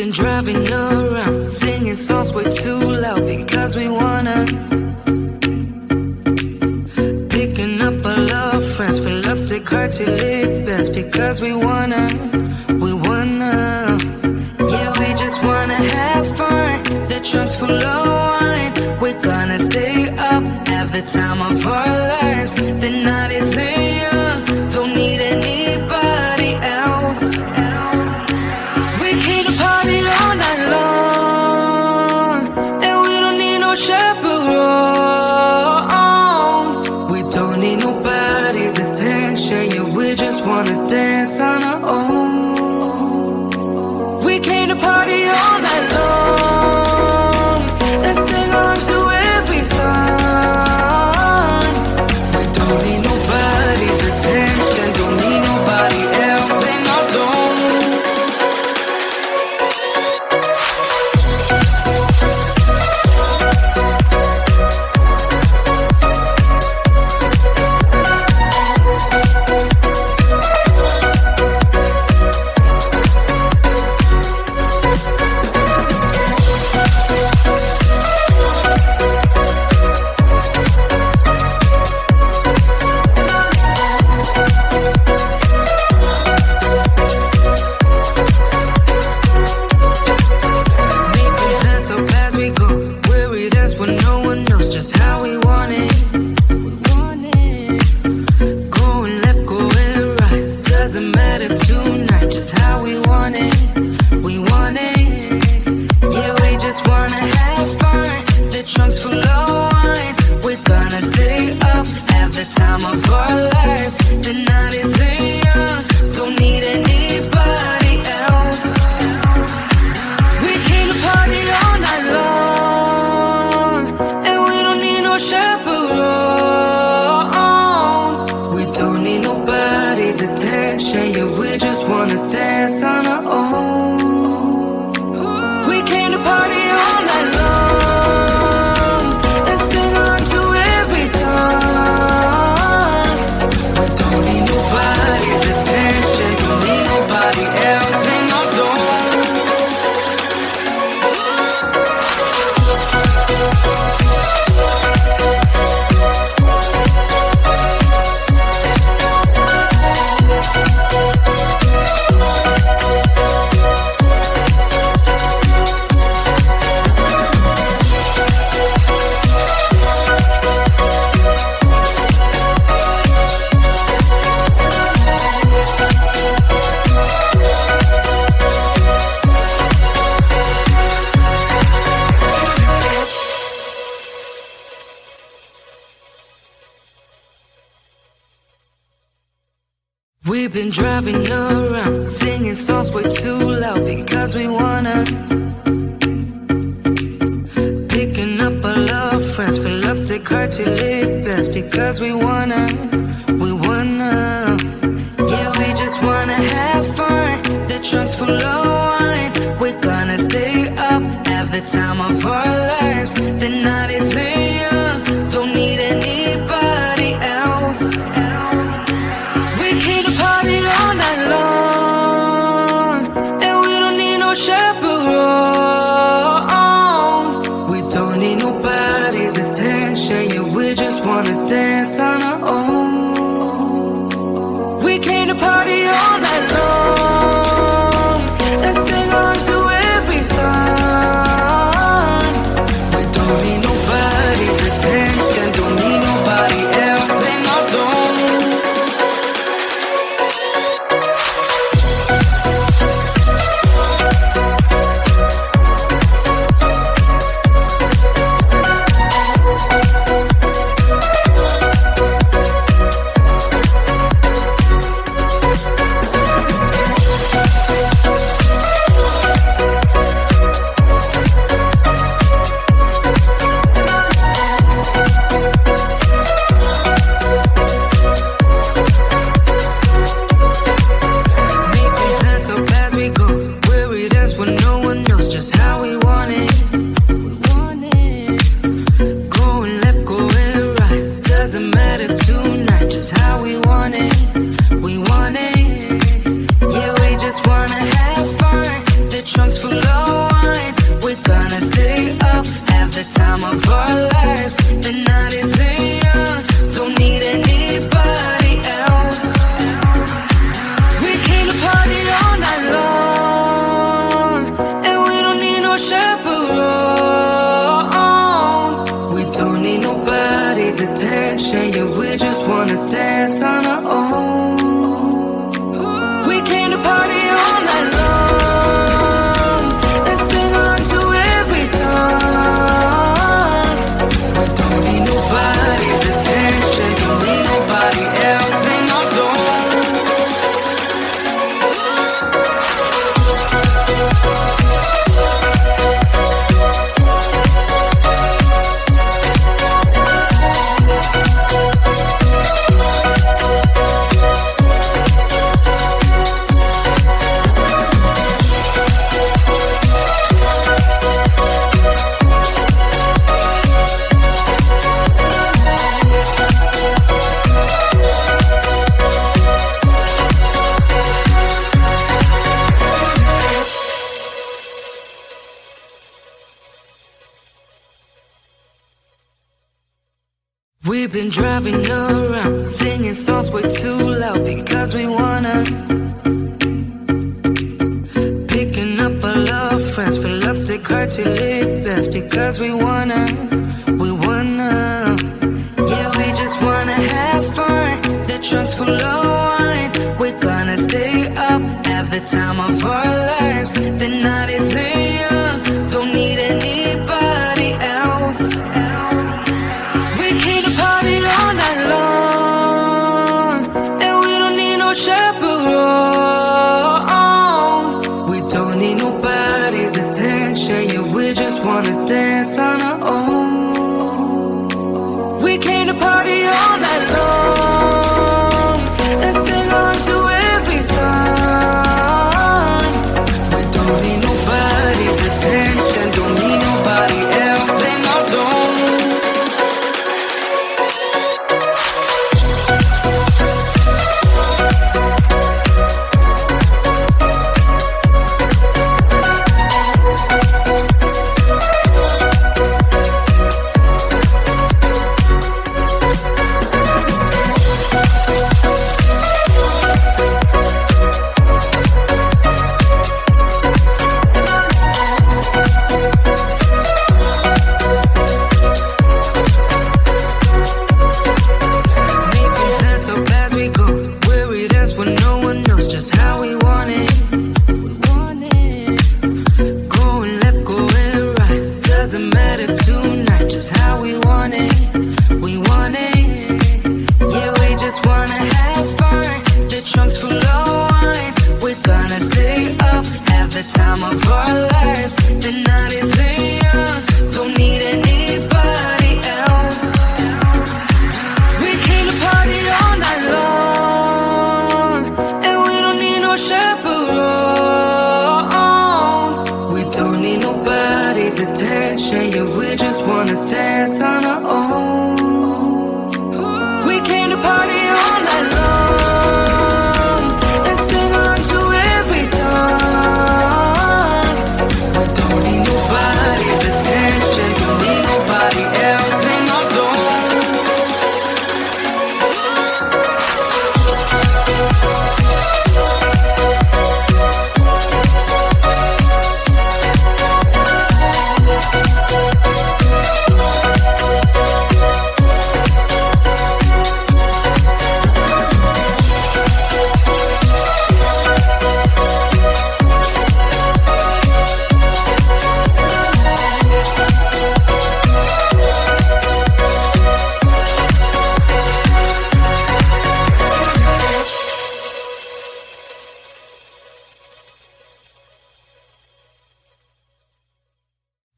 been driving around, singing songs way too loud because we wanna. Picking up our love friends, fill up the car till it bends because we wanna. Yeah, we just wanna have fun. The trunk's full of wine. We're gonna stay up, have the time of our lives. The night is young, don't need anybody else. We came to party all night long, and we don't need no chaperone. We don't need nobody's attention, yeah, we just wanna dance on our own. We came to party all night long and sing on to every song. We don't need nobody's attention, don't need nobody else in our zone. We've been driving around, singing songs way too loud because we wanna. Picking up our love friends, fill up the car till it bends because we wanna. Yeah, we just wanna have fun. The trunk's full of wine. We're gonna stay up, have the time of our lives. The night is young, don't need anybody else. We came to party all night long, and we don't need no chaperone. We don't need nobody's attention, yeah, we just wanna dance on our own. We came to party all night long and sing on to every song. We don't need nobody's attention, don't need nobody else in our zone. nobody's attention. Yeah, we just wanna dance on our own. We came to party all night long and sing along to every song. We don't need nobody's attention, don't need nobody else in our zone. We've been driving around, singing songs way too loud because we wanna. Picking up all our friends, fill up the car till it bends because we wanna. Yeah, we just wanna have fun. The trunk's full of wine. We're gonna stay up, have the time of our lives. The night is young, don't need anybody else. We came to party all night long, and we don't need no chaperone. We don't need nobody's attention, yeah, we just wanna dance on our own. We came to party all night long and sing along to every song. We don't need nobody's attention, don't need nobody else in our zone. Attention, yeah, we just wanna dance on our own. We came to party all night long and sing along to every song. We don't need nobody's attention, don't need nobody else in our zone.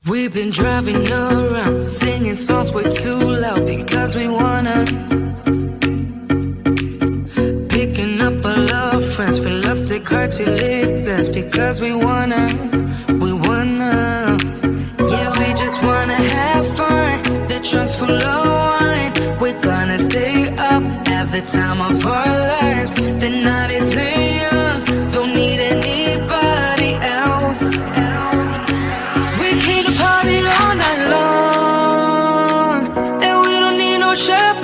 We've been driving around, singing songs way too loud because we wanna. Picking up all our friends, fill up the car till it bends because we wanna. Yeah, we just wanna have fun. The trunk's full of wine. We're gonna stay up, have the time of our lives. The night is young, don't need anybody else. We came to party all night long, and we don't need no chaperone.